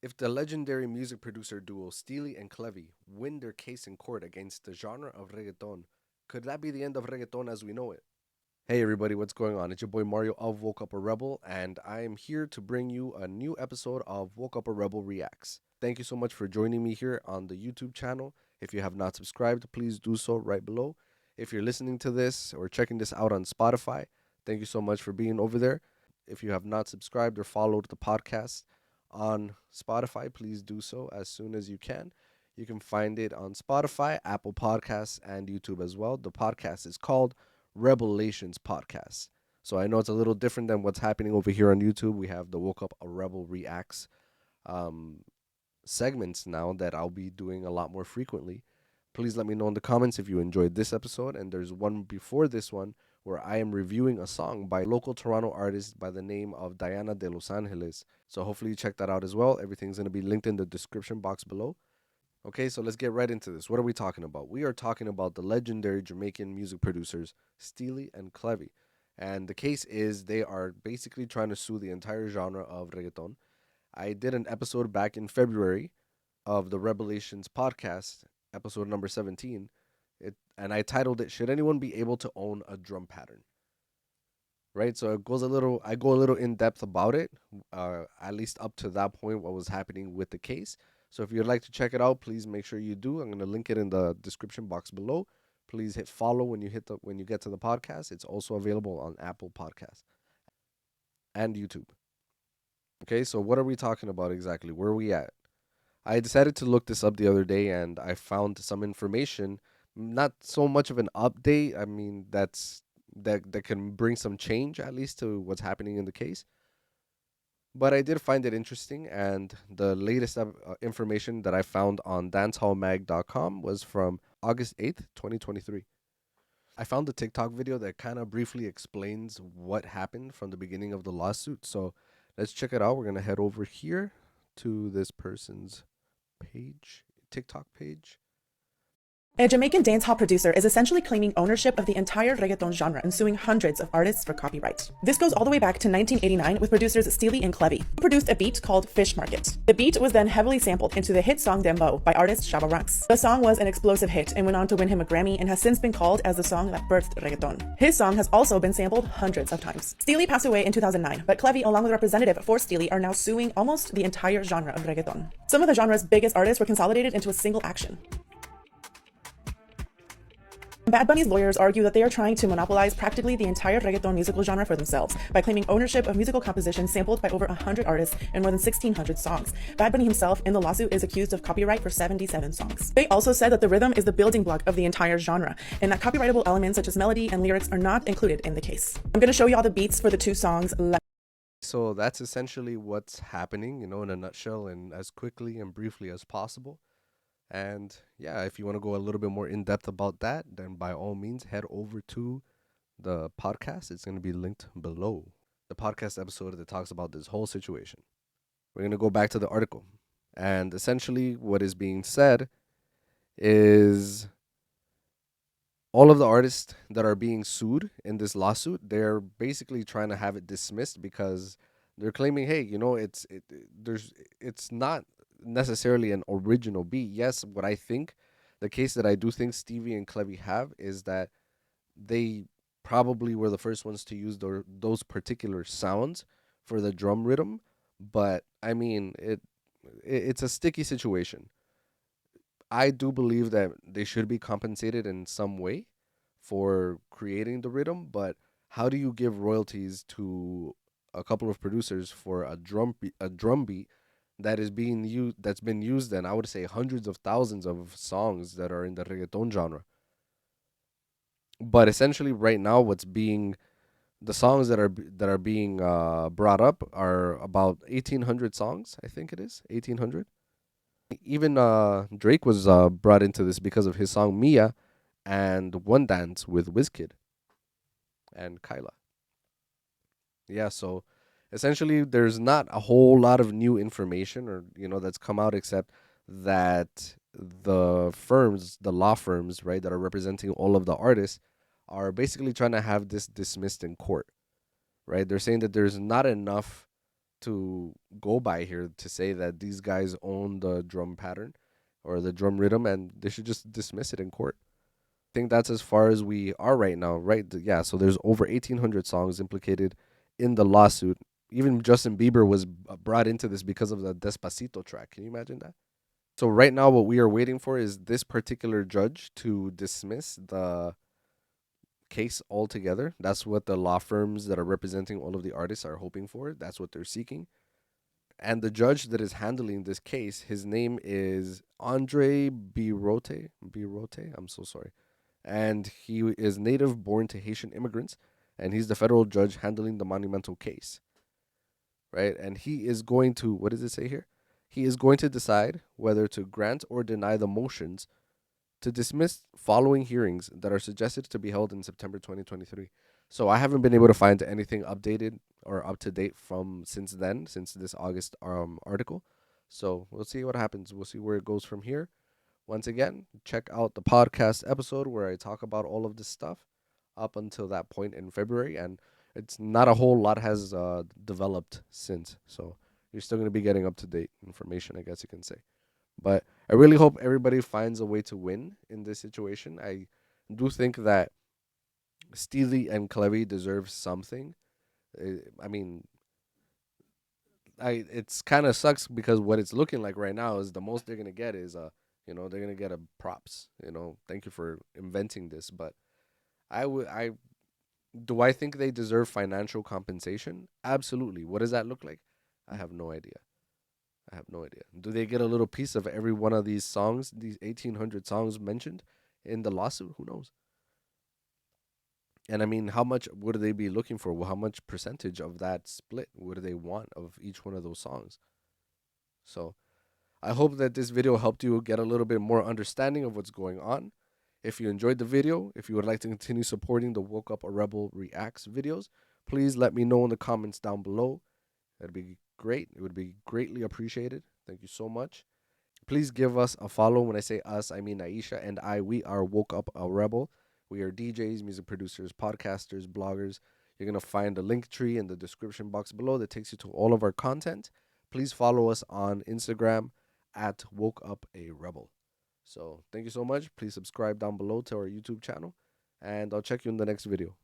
If the legendary music producer duo Steely and Clevie win their case in court against the genre of reggaeton, could that be the end of reggaeton as we know it? Hey everybody, what's going on? It's your boy Mario of Woke Up a Rebel, and I am here to bring you a new episode of Woke Up a Rebel Reacts. Thank you so much for joining me here on the YouTube channel. If you have not subscribed, please do so right below. If you're listening to this or checking this out on Spotify, thank you so much for being over there. If you have not subscribed or followed the podcast on Spotify, please do so as soon as you can. You can find it on Spotify, Apple Podcasts, and YouTube as well. The podcast is called Revelations Podcast. So I know it's a little different than what's happening over here on YouTube. We have the Woke Up a Rebel Reacts um, segments now that I'll be doing a lot more frequently. Please let me know in the comments if you enjoyed this episode. And there's one before this one where I am reviewing a song by local Toronto artist by the name of Diana de Los Angeles. So hopefully you check that out as well. Everything's going to be linked in the description box below. Okay, so let's get right into this. What are we talking about? We are talking about the legendary Jamaican music producers Steely and Clevie. And the case is they are basically trying to sue the entire genre of reggaeton. I did an episode back in February of the Revelations podcast, episode number 17. And I titled it Should Anyone Be Able to Own a Drum Pattern? Right? So I go a little in depth about it, at least up to that point, what was happening with the case. So if you'd like to check it out, please make sure you do. I'm going to link it in the description box below. Please hit follow when you get to the podcast. It's also available on Apple Podcasts and YouTube. Okay, so what are we talking about exactly? Where are we at? I decided to look this up the other day and I found some information, not so much of an update. I mean, that can bring some change at least to what's happening in the case. But I did find it interesting, and the latest information that I found on dancehallmag.com was from August 8th, 2023. I found a TikTok video that kind of briefly explains what happened from the beginning of the lawsuit. So let's check it out. We're going to head over here to this person's page, TikTok page. A Jamaican dancehall producer is essentially claiming ownership of the entire reggaeton genre and suing hundreds of artists for copyright. This goes all the way back to 1989 with producers Steely and Clevie, who produced a beat called Fish Market. The beat was then heavily sampled into the hit song Dem Bow by artist Shabba Ranks. The song was an explosive hit and went on to win him a Grammy and has since been called as the song that birthed reggaeton. His song has also been sampled hundreds of times. Steely passed away in 2009, but Clevie, along with a representative for Steely, are now suing almost the entire genre of reggaeton. Some of the genre's biggest artists were consolidated into a single action. Bad Bunny's lawyers argue that they are trying to monopolize practically the entire reggaeton musical genre for themselves by claiming ownership of musical compositions sampled by over 100 artists and more than 1,600 songs. Bad Bunny himself in the lawsuit is accused of copyright for 77 songs. They also said that the rhythm is the building block of the entire genre and that copyrightable elements such as melody and lyrics are not included in the case. I'm going to show you all the beats for the two songs. So that's essentially what's happening, in a nutshell and as quickly and briefly as possible. And yeah, if you want to go a little bit more in depth about that, then by all means head over to the podcast. It's going to be linked below the podcast episode that talks about this whole situation. We're going to go back to the article. And essentially, what is being said is all of the artists that are being sued in this lawsuit, they're basically trying to have it dismissed because they're claiming, hey, it's not necessarily an original beat. Yes, what I think, the case that I do think Stevie and Clevie have is that they probably were the first ones to use those particular sounds for the drum rhythm. But I mean, it's a sticky situation. I do believe that they should be compensated in some way for creating the rhythm, but how do you give royalties to a couple of producers for a drum beat that is being used that's been used in, I would say, hundreds of thousands of songs that are in the reggaeton genre? But essentially right now the songs that are being brought up are about 1800 songs. I think it is 1800. Even Drake was brought into this because of his song Mia and One Dance with Wizkid and Kyla. Yeah, so essentially there's not a whole lot of new information or that's come out, except that the law firms, right, that are representing all of the artists are basically trying to have this dismissed in court, right? They're saying that there's not enough to go by here to say that these guys own the drum pattern or the drum rhythm, and they should just dismiss it in court. Think that's as far as we are right now, right? Yeah, so there's over 1,800 songs implicated in the lawsuit. Even Justin Bieber was brought into this because of the Despacito track. Can you imagine that? So right now, what we are waiting for is this particular judge to dismiss the case altogether. That's what the law firms that are representing all of the artists are hoping for. That's what they're seeking. And the judge that is handling this case, his name is Andre Birote. Birote, I'm so sorry. And he is native born to Haitian immigrants, and he's the federal judge handling the monumental case, right? And he is going to, what does it say here? He is going to decide whether to grant or deny the motions to dismiss following hearings that are suggested to be held in September 2023. So I haven't been able to find anything updated or up to date from since then, since this August article. So we'll see what happens. We'll see where it goes from here. Once again, check out the podcast episode where I talk about all of this stuff up until that point in February, and it's not a whole lot has developed since. So you're still going to be getting up to date information, I guess you can say. But I really hope everybody finds a way to win in this situation. I do think that Steely and Clevie deserve something. I mean, it's kind of sucks because what it's looking like right now is the most they're gonna get is they're gonna get a props. Thank you for inventing this. But I do I think they deserve financial compensation? Absolutely. What does that look like? I have no idea. I have no idea. Do they get a little piece of every one of these songs, these 1,800 songs mentioned in the lawsuit? Who knows? And I mean, how much would they be looking for? Well, how much percentage of that split would they want of each one of those songs? So I hope that this video helped you get a little bit more understanding of what's going on. If you enjoyed the video, if you would like to continue supporting the Woke Up a Rebel Reacts videos, please let me know in the comments down below. That'd be great. It would be greatly appreciated. Thank you so much. Please give us a follow. When I say us, I mean Aisha and I. We are Woke Up a Rebel. We are DJs, music producers, podcasters, bloggers. You're going to find a link tree in the description box below that takes you to all of our content. Please follow us on Instagram at Woke Up a Rebel. So thank you so much. Please subscribe down below to our YouTube channel, and I'll check you in the next video.